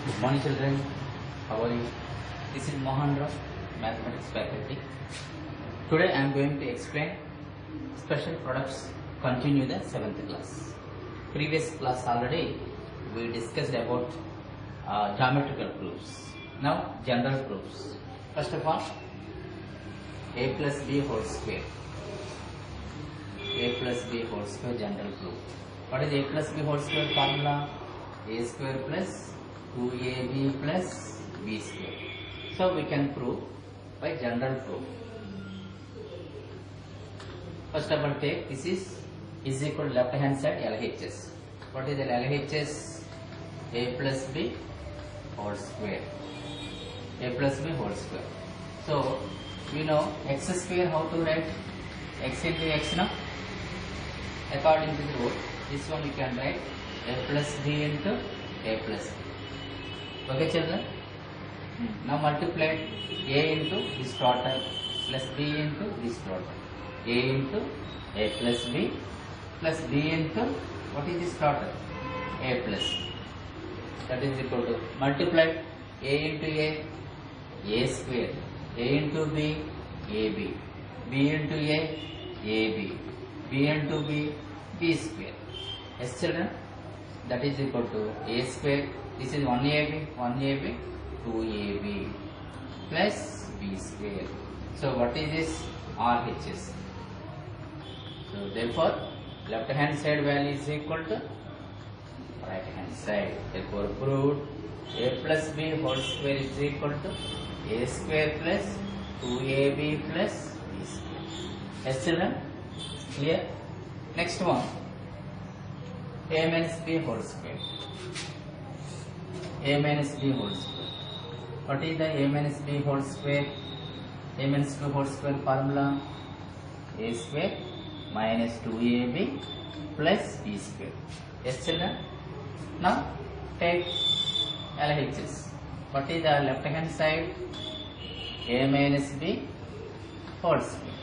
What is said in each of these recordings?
Good morning, children. How are you? This is Mohan Rao, Mathematics faculty. Today I am going to explain special products. Continue the 7th class. Previous class already we discussed about geometrical proofs. Now general proofs. First of all, a plus b whole square. A plus b whole square general proof. What is a plus b whole square formula? A square plus 2ab plus b square. So we can prove by general proof. First of all, take this is equal to left hand side LHS. What is the LHS? A plus b whole square. A plus b whole square. So we know x square how to write? X into x now. According to the rule, this one we can write a plus b into a plus b. Okay, children? Now multiply a into this total plus b into this total. A into a plus b into what is this total? A plus b. That is equal to multiply a into a square, a into b, ab, b into a, ab, b into b square. Yes, children? That is equal to a square. This is 1ab, 2ab plus b square. So what is this? RHS. So therefore left hand side value is equal to right hand side. Therefore proved a plus b whole square is equal to a square plus 2ab plus b square. Yes, children? Clear? Next one, a minus b whole square. A minus b whole square. What is the a minus b whole square? A minus b whole square formula? A square minus 2ab plus b square. Yes, children? Now take LHS. What is the left hand side? A minus b whole square.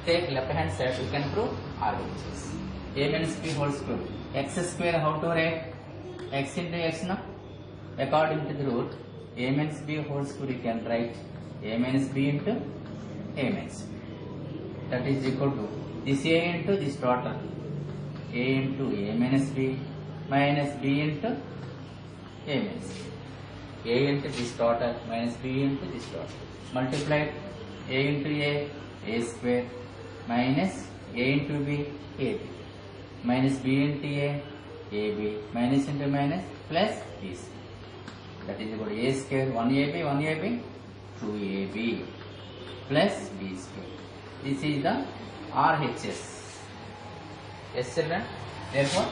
Take left hand side, you can prove RHS. A minus b whole square. X square how to write? X into x now. According to the rule, a minus b whole square you can write a minus b into a minus b. That is equal to this a into this total. A into a minus b minus b into a minus b. A into this total minus b into this total. Multiply a into a square minus a into b, ab. Minus b into a, ab. Minus into minus plus b square. That is equal to a square 1ab, 2ab plus b square. This is the RHS. Yes, children? Therefore,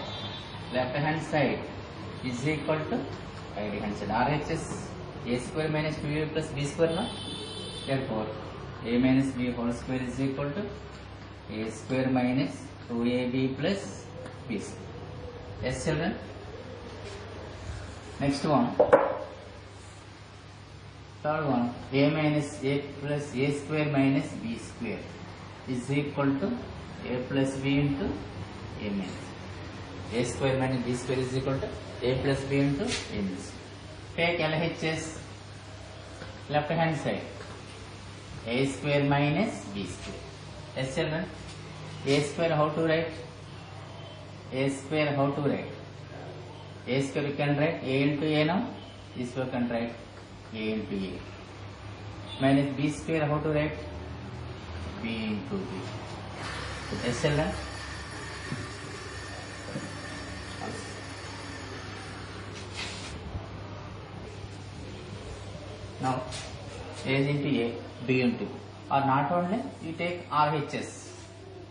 left hand side is equal to right hand side. RHS a square minus 2ab plus b square. No? Therefore, a minus b whole square is equal to a square minus 2ab plus b square. Yes, children? Next one. Third one, a minus a plus a square minus b square is equal to a plus b into a minus. A square minus b square is equal to a plus b into a minus. Take LHS, left hand side, a square minus b square. Yes, children? A square how to write? A square how to write? A square you can write a into a now. This way you can write a into a. Minus b square how to write? B into b. Yes, children? Now a is into a, b into b. Or not only, you take RHS.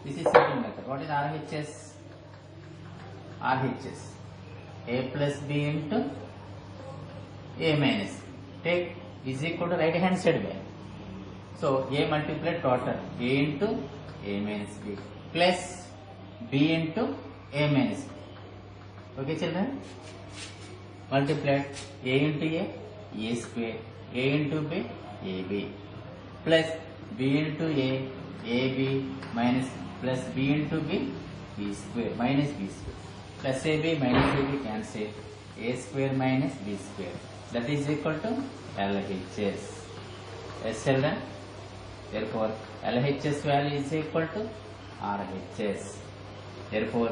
This is simple method. What is RHS? RHS a plus b into a minus. Take is equal to right hand side value. So a multiply total a into a minus b plus b into a minus b. Okay, children? Multiply a into a square, a into b, ab plus b into a, ab minus plus b into b, b square minus b square plus ab minus ab cancel. A square minus B square. That is equal to LHS. Yes, children. Therefore, LHS value is equal to RHS. Therefore,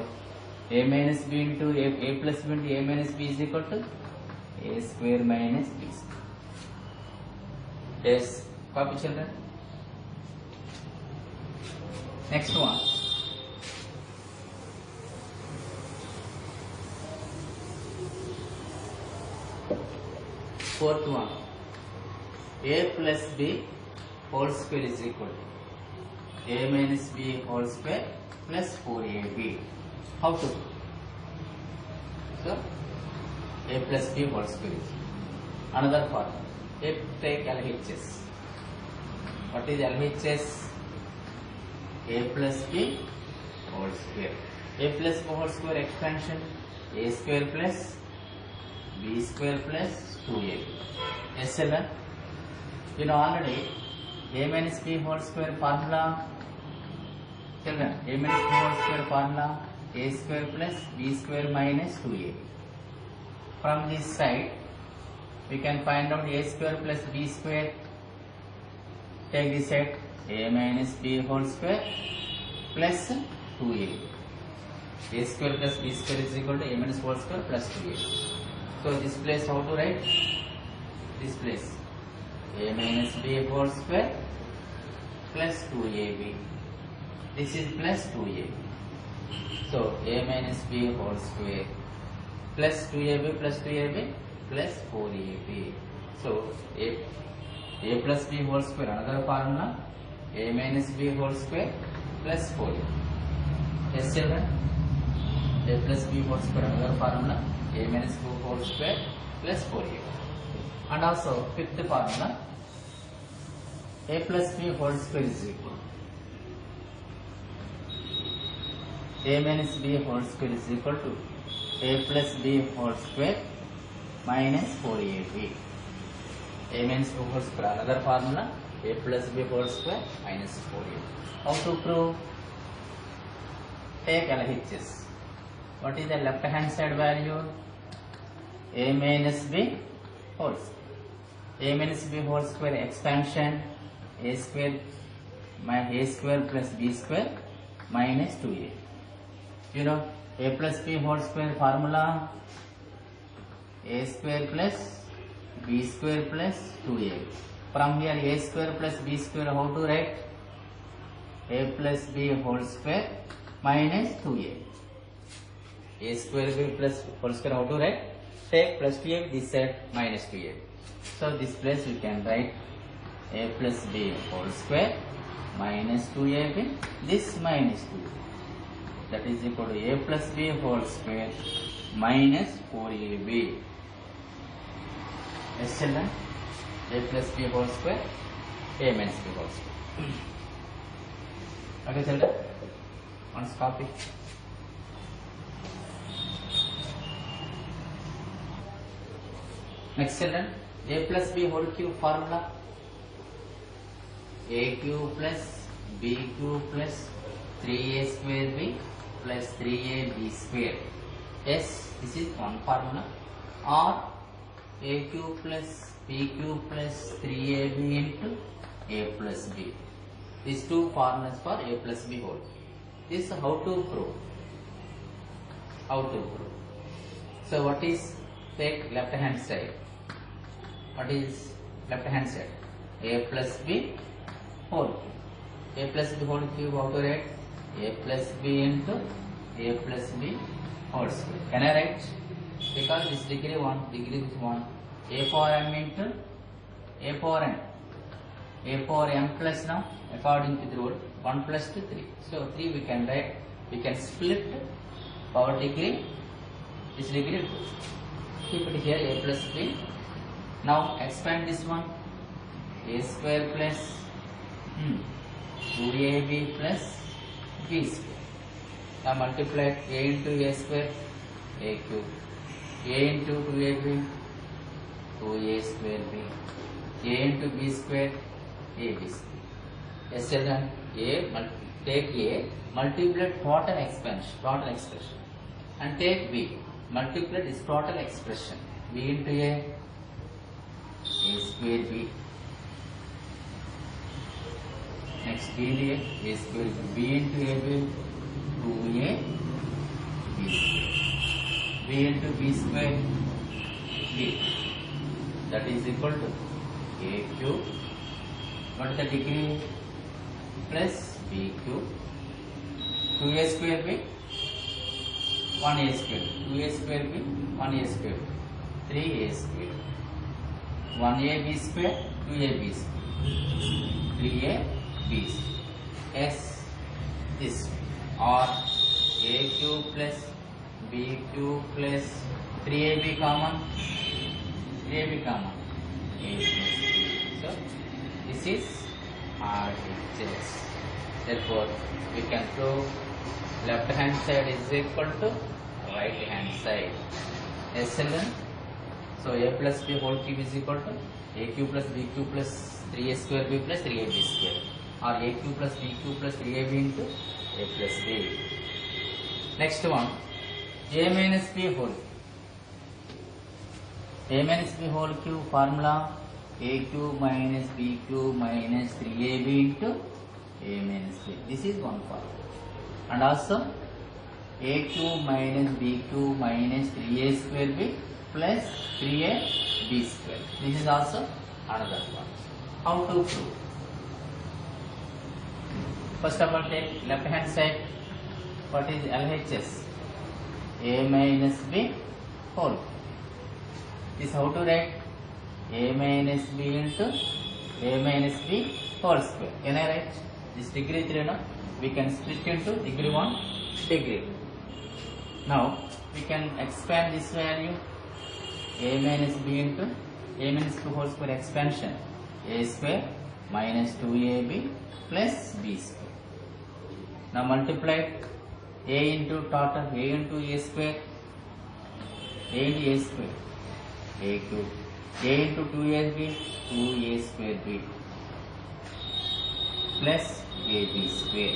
A minus B into A plus B into A minus B is equal to A square minus B square. Yes, copy children. Next one. Fourth one. A plus B whole square is equal to A minus B whole square plus 4AB. How to? So, A plus B whole square is another formula. Take LHS. What is LHS? A plus B whole square. A plus B whole square expansion A square plus B square plus 2AB. Yes, children? You know already A minus B whole square formula. Children, A minus B whole square formula A square plus B square minus 2AB. From this side, we can find out A square plus B square. Take this side A minus B whole square plus 2AB. A square plus B square is equal to A minus whole square plus 2AB. So this place how to write? This place A minus B whole square plus 2AB. This is plus 2AB. So A minus B whole square plus 2AB plus 2AB plus 4AB. So A plus B whole square, another formula, A minus B whole square plus 4AB. Yes, children? A plus B whole square, another formula, A minus B whole square plus 4AB. And also fifth formula, A plus B whole square is equal A minus B whole square is equal to A plus B whole square minus 4AB. A minus B whole square, another formula, A plus B whole square minus 4AB. How to prove? Take LHS. What is the left hand side value? A minus B whole square. A minus B whole square expansion A square plus B square minus 2A. You know A plus B whole square formula A square plus B square plus 2A. From here A square plus B square how to write? A plus B whole square minus 2A. A square B plus whole square how to write? Take plus 2A, this side minus 2A. So this place we can write A plus B whole square minus 2AB, this minus 2. That is equal to A plus B whole square minus 4AB. Yes, children? A plus B whole square, A minus B whole square. Okay, children? Once copy. Next, children, A plus B whole cube formula. A cube plus B cube plus 3A square B plus 3AB square. Yes, this is one formula. Or A cube plus B cube plus 3AB into A plus B. These two formulas for A plus B whole. This is how to prove. How to prove. So what is, take left hand side. What is left hand side? A plus B whole cube. A plus B whole cube how to write? A plus B into A plus B whole square. Can I write? Because this degree 1, degree is 1. A power m into A power n. A power m plus now, according to the rule, 1 plus 2, 3. So 3 we can write, we can split power degree, this degree 2. Keep it here, A plus B. Now expand this one, A square plus 2AB plus B square. Now multiply A into A square, A cube. A into 2AB, 2A square B. A into B square, AB square. Yes, children, take A, multiply total expansion, total expression, and take B. multiply this total expression b into a square b. Next b into a square b into a b 2a b square b into b square b, that is equal to a cube. What is the degree? Plus b cube. 2a square b 1a square, 2a square b 1a square, 3a square, 1a b square 2a b square, 3a b square. S this or a cube plus b cube plus 3ab common, 3ab common, a plus b. So this is RHS. Therefore we can prove left hand side is equal to right hand side. SLN. So a plus b whole cube is equal to a cube plus b cube plus 3a square b plus 3ab square, or a cube plus b cube plus 3ab into a plus b. Next one, a minus b whole. A minus b whole cube formula a cube minus b cube minus 3ab into a minus b. This is one formula. And also a cube minus b cube minus 3a square b plus 3a b square. This is also another one. How to prove? First of all, take left hand side. What is LHS? A minus b whole. This how to write? A minus b into a minus b whole square. Can I write? This degree 3 now we can split into degree 1, degree 2. Now we can expand this value a minus b into a minus b whole square expansion a square minus 2ab plus b square. Now multiply a into total a into a square, a into a square, a cube, a into 2ab 2a square b plus ab square.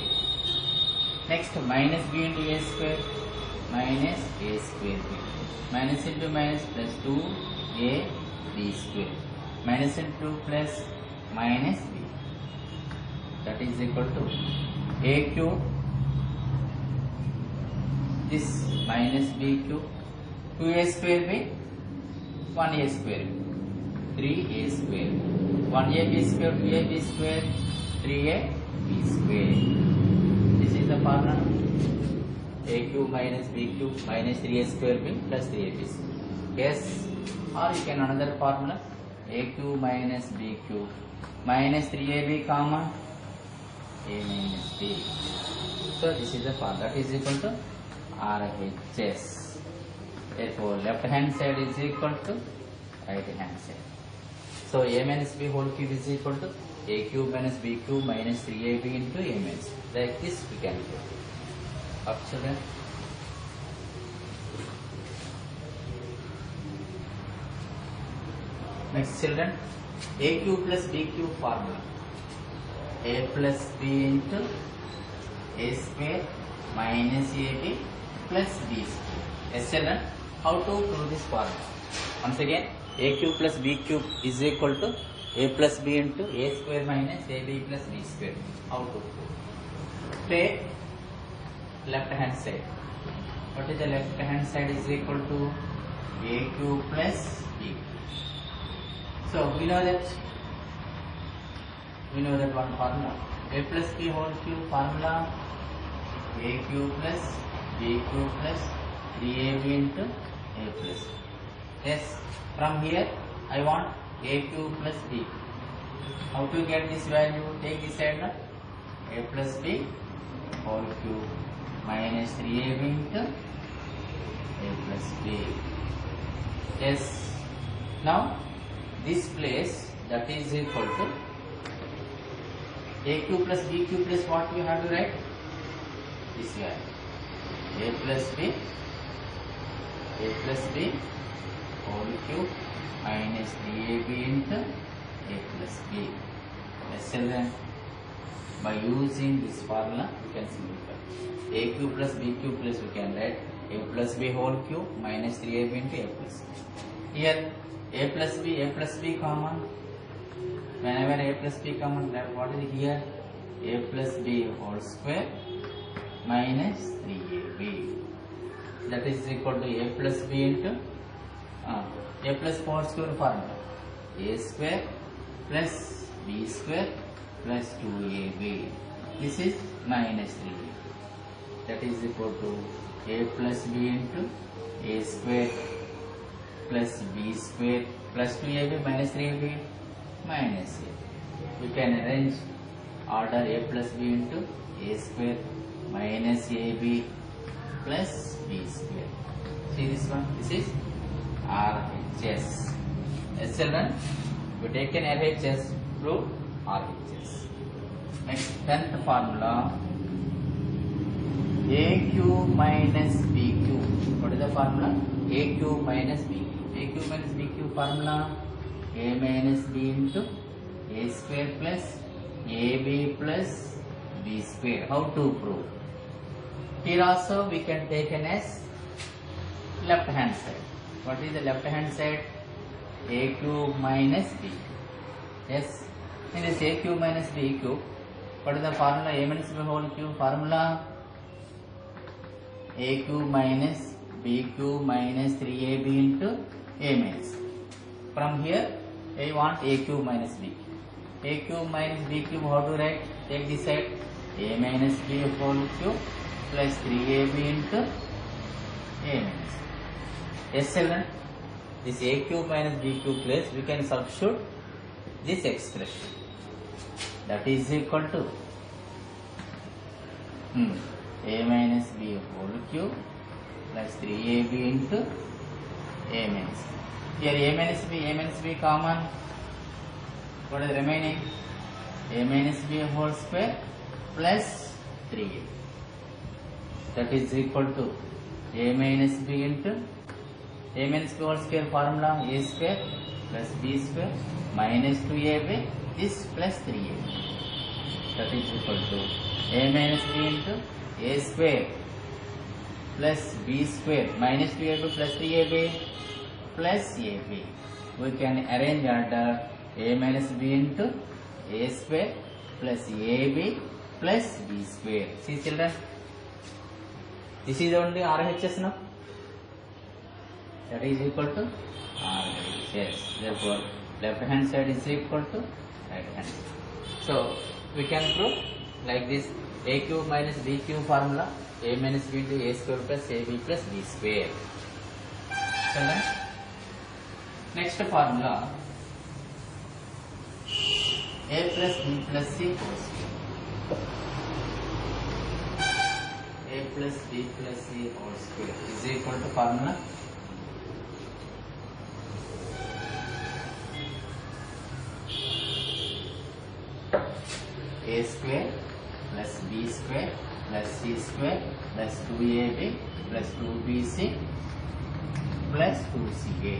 Next minus b into a square minus a square b, minus into minus plus 2a b square, minus into plus minus b, that is equal to a cube, this minus b cube, 2a square b, 1a square b, 3a square, 1a b square, 2a b square, 3a b square. This is the formula. A cube minus b cube minus 3a square b plus 3ab square. Yes, or you can another formula. A cube minus b cube minus 3ab common, a minus b. So this is the formula, that is equal to RHS. Therefore left hand side is equal to right hand side. So a minus b whole cube is equal to a cube minus b cube minus 3ab into a minus b. Like this we can do. Up children. Next children, a cube plus b cube formula. A plus b into a square minus ab plus b square. Yes children, how to prove this formula? Once again, a cube plus b cube is equal to a plus b into a square minus ab plus b square. How to prove? Take left hand side. What is the left hand side is equal to a cube plus b. So we know that one formula, a plus b whole cube formula, a cube plus b cube plus 3ab into a plus b. Yes, from here I want a cube plus b. How to get this value? Take this side now. A plus b whole cube minus 3ab into a plus b. Yes, now this place, that is equal to a cube plus b cube plus what we have to write? This value. A plus b whole cube minus 3ab into a plus b. Yes, children, by using this formula we can simplify. A cube plus b cube plus we can write a plus b whole cube minus 3ab into a plus b. Here a plus b common. Whenever a plus b common, that what is here? A plus b whole square minus 3ab. That is equal to a plus b into a plus whole square formula. A square plus b square plus 2ab. This is minus 3ab. That is equal to a plus b into a square plus b square plus 2ab minus 3ab minus a. We can arrange order a plus b into a square minus ab plus b square. See this one? This is RHS. Yes, children, we take an LHS, prove RHS. Next, 10th formula. AQ minus BQ. What is the formula? AQ minus BQ. AQ minus BQ formula. A minus B into A square plus AB plus B square. How to prove? Here also we can take an as left hand side. What is the left hand side? AQ minus BQ. Yes. In this AQ minus BQ, what is the formula? A minus B whole cube formula. AQ minus BQ minus 3AB into A minus. From here, I want AQ minus BQ. AQ minus BQ, how to write? Take this side. A minus B whole cube plus 3AB into A minus. Yes, children. This AQ minus BQ place, we can substitute this expression. That is equal to A minus B whole cube plus 3AB into A minus. Here A minus B common. What is remaining? A minus B whole square plus 3A. That is equal to A minus B into A minus B whole square formula. A square plus B square minus 2AB. This plus 3A. That is equal to A minus B into A square plus B square minus 2AB plus 3AB plus AB. We can arrange order A minus B into A square plus AB plus B square. See, children, this is only RHS now. That is equal to RHS. Therefore, left hand side is equal to right hand. So we can prove like this: AQ minus BQ formula. A minus B into A square plus AB plus B square. Children, next formula. A plus B plus C whole square. A plus B plus C whole square is equal to formula A square plus B square plus C square plus 2AB plus 2BC plus 2CA.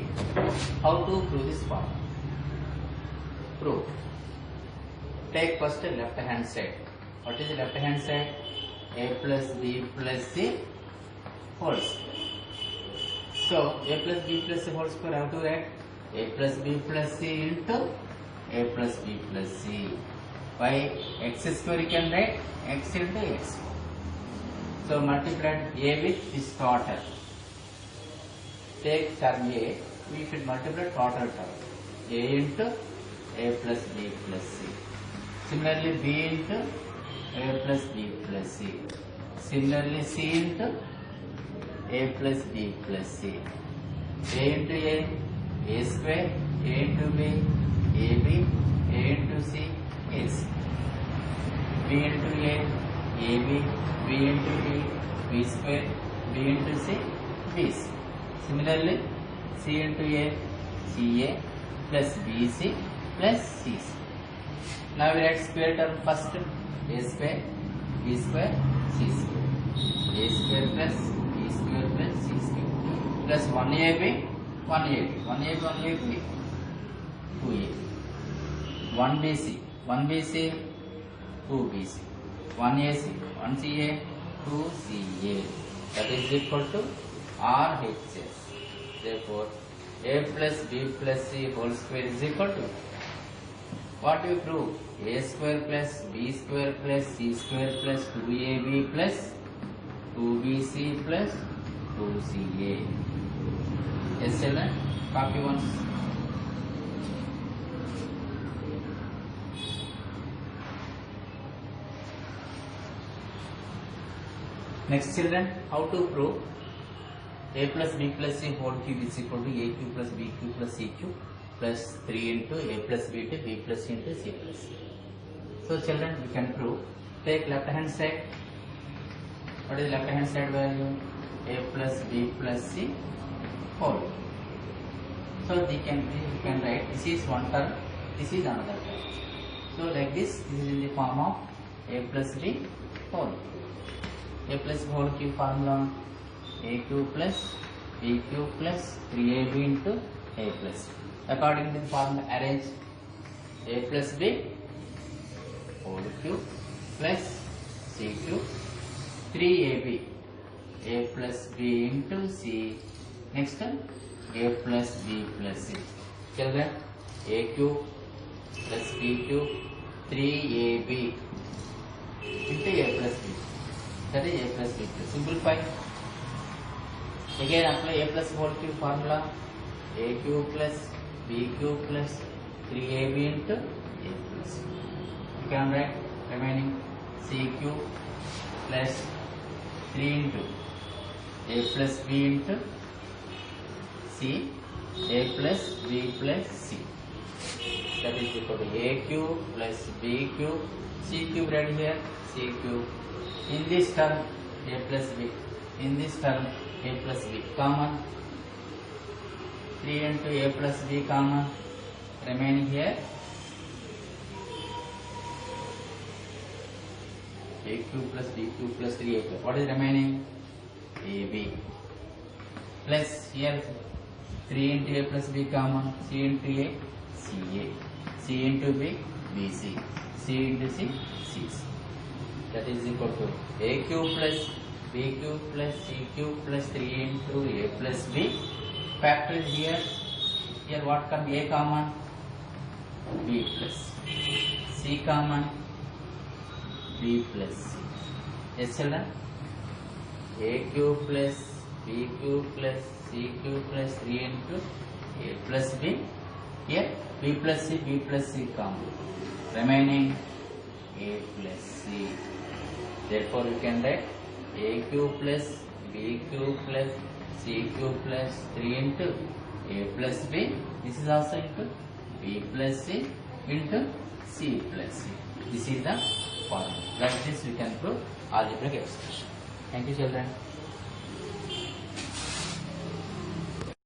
How to prove this formula? Prove. Take first left hand side. What is the left hand side? A plus B plus C whole square. So A plus B plus C whole square, how to write? A plus B plus C into A plus B plus C. By x square you can write x into x. So multiply A with this total. Take term A, we should multiply total term. A into A plus B plus C. Similarly B into A plus B plus C. Similarly C into A plus B plus C. A into A square, A into B, AB, A into C, A C. B into A, AB, B into B, B square, B into C, B C. Similarly, C into A, CA plus BC plus CC. Now we write square term first. A square, B square, C square. A square plus B square plus C square. Plus 1AB, 1AB, 1AB, 1AB, 2A. 1BC, 1BC, 2BC. 1AC, 1CA, 2CA. that is equal to RHS. Therefore, A plus B plus C whole square is equal to, what do you prove? A square plus B square plus C square plus 2AB plus 2BC plus 2CA. Yes, children, copy once. Next, children, how to prove A plus B plus C whole cube is equal to A cube plus B cube plus C cube plus 3 into A plus B into B plus C into C plus C. So, children, we can prove. Take left hand side. What is left hand side value? A plus B plus C whole. So, we can write, this is one term, this is another term. So, like this is in the form of A plus B whole. A plus B whole cube formula, A cube plus B cube plus 3AB into A plus. According to the formula, arrange A plus B whole cube plus C cube 3AB, A plus B into C. Next one, A plus B plus C. Children, A cube plus B cube 3AB into A plus B. That is A plus B plus. Simplify. Again apply A plus whole cube formula. A cube plus B cube plus 3AB into A plus. You can write remaining C cube plus 3 into A plus B into C, A plus B plus C. That is equal to A cube plus B cube, C cube right here, C cube. In this term, A plus B. In this term, A plus B common. 3 into A plus B common. Remaining here, A cube plus B cube plus 3A. What is remaining? AB. Plus here 3 into A plus B common. C into A, CA. C into B, BC. C into C, CC. That is equal to A cube plus B cube plus C cube plus 3 into A plus B. Factor here. Here what comes? A common, B plus C common, B plus C. Yes, children. A cube plus B cube plus C cube plus 3 into A plus B. Here B plus C common. Remaining A plus C. Therefore, we can write A cube plus B cube plus C cube plus 3 into A plus B. This is also into B plus C into C plus C. This is the formula. Like this we can prove algebraic expression. Thank you, children.